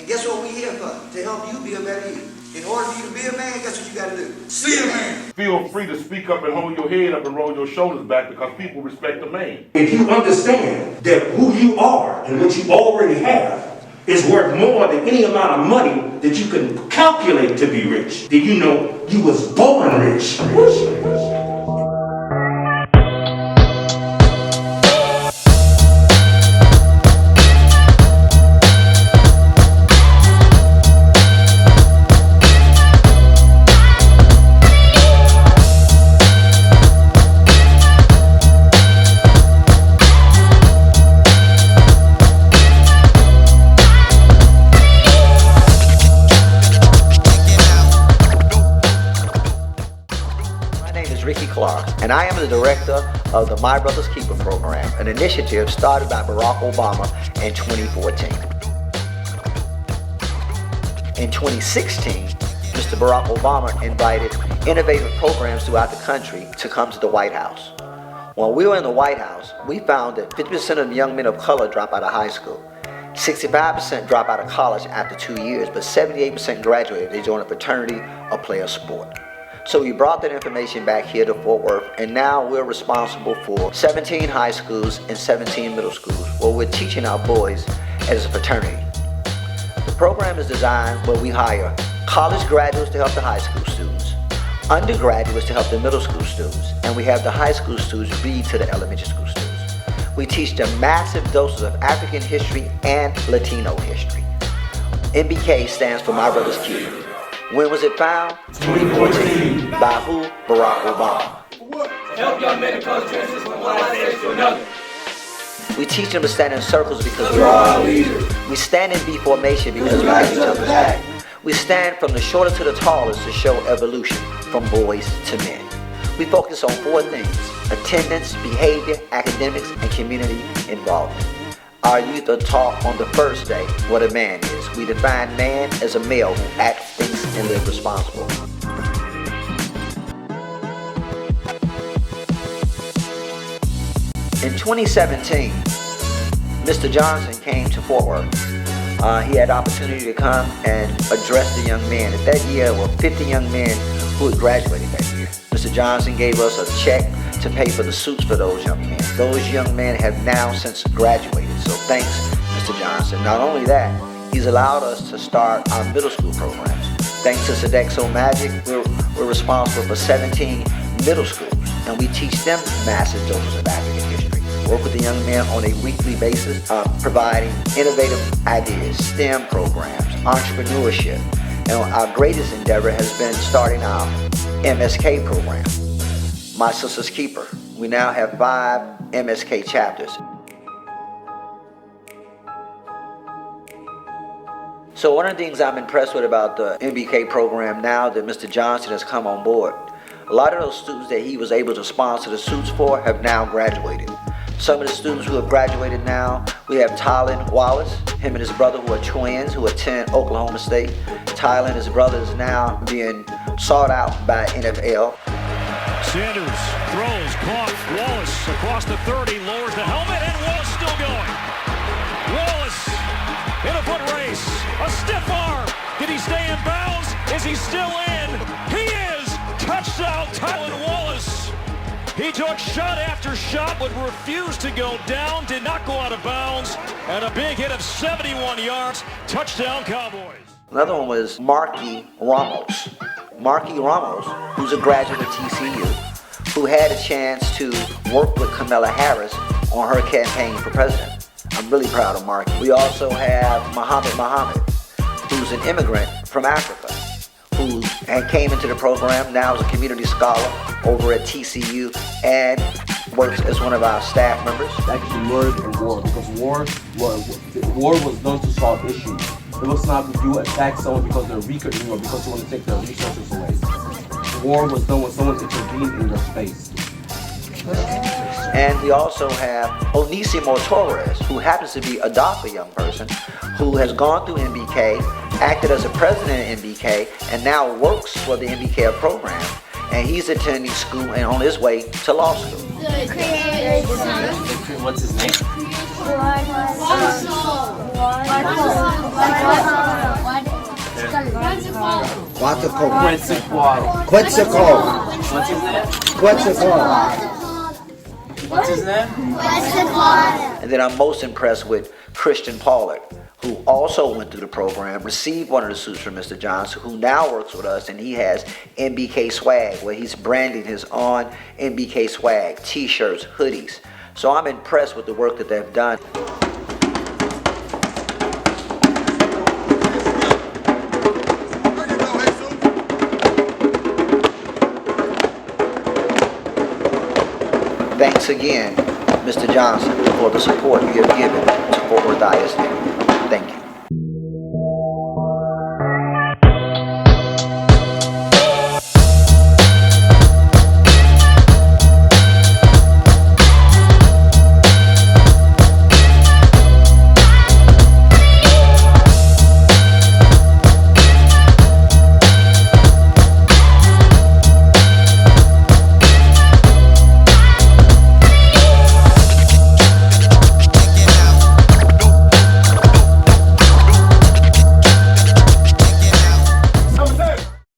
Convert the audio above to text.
And guess what we here for? To help you be a better you. In order for you to be a man, guess what you got to do? See a man. Feel free to speak up and hold your head up and roll your shoulders back because people respect the man. If you understand that who you are and what you already have is worth more than any amount of money that you can calculate to be rich, then you know you was born rich. And I am the director of the My Brother's Keeper program, an initiative started by Barack Obama in 2014. In 2016, Mr. Barack Obama invited innovative programs throughout the country to come to the White House. When we were in the White House, we found that 50% of young men of color drop out of high school. 65% drop out of college after 2 years, but 78% graduate if they join a fraternity or play a sport. So we brought that information back here to Fort Worth, and now we're responsible for 17 high schools and 17 middle schools where we're teaching our boys as a fraternity. The program is designed where we hire college graduates to help the high school students, undergraduates to help the middle school students, and we have the high school students read to the elementary school students. We teach them massive doses of African history and Latino history. MBK stands for My Brother's Keeper. When was it found? 2014. By who? Barack Obama. Help young men cause trenches from one stage to another. We teach them to stand in circles because we're all leaders. We stand in B formation because we have each other's back. We stand from the shortest to the tallest to show evolution from boys to men. We focus on 4 things: attendance, behavior, academics, and community involvement. Our youth are taught on the first day what a man is. We define man as a male who acts, thinks, and lives responsible. In 2017, Mr. Johnson came to Fort Worth. He had the opportunity to come and address the young men. At that year, there were 50 young men who had graduated that year. Mr. Johnson gave us a check to pay for the suits for those young men. Those young men have now since graduated, so thanks, Mr. Johnson. Not only that, he's allowed us to start our middle school programs. Thanks to Sodexo Magic, we're responsible for 17 middle schools, and we teach them massive doses of African history. Work with the young men on a weekly basis, providing innovative ideas, STEM programs, entrepreneurship. And our greatest endeavor has been starting our MSK program, My Sister's Keeper. We now have 5 MSK chapters. So one of the things I'm impressed with about the MBK program now that Mr. Johnson has come on board, a lot of those students that he was able to sponsor the suits for have now graduated. Some of the students who have graduated now, we have Tylen Wallace, him and his brother who are twins who attend Oklahoma State. Tylen and his brother is now being sought out by NFL. Sanders throws, caught, Wallace across the 30, lowers the helmet, and Wallace still going. Wallace in a foot race, a stiff arm. Did he stay in bounds? Is he still in? He is! Touchdown, Tylen Wallace. He took shot after shot, but refused to go down, did not go out of bounds, and a big hit of 71 yards. Touchdown, Cowboys. Another one was Marky Ramos. Marky Ramos, who's a graduate of TCU, who had a chance to work with Kamala Harris on her campaign for president. I'm really proud of Marky. We also have Muhammad, who's an immigrant from Africa, who came into the program, now is a community scholar over at TCU and works as one of our staff members. Actually murdered in war, because war was done to solve issues. It was not that you attack someone because they're weaker than you or because you want to take their resources away. War was done when someone intervened in your space. And we also have Onisimo Torres, who happens to be a DACA young person who has gone through MBK, acted as a president of MBK, and now works for the MBK program. And he's attending school and on his way to law school. What's his name? Quetzalcoatl. Quetzalcoatl. Quetzalcoatl. What's his name? Quetzalcoatl. What's his name? And then I'm most impressed with Christian Pollard, who also went through the program, received one of the suits from Mr. Johnson, who now works with us, and he has MBK swag, where he's branding his own MBK swag, t-shirts, hoodies. So I'm impressed with the work that they've done. Thanks again, Mr. Johnson, for the support you have given to Fort Worth ISD.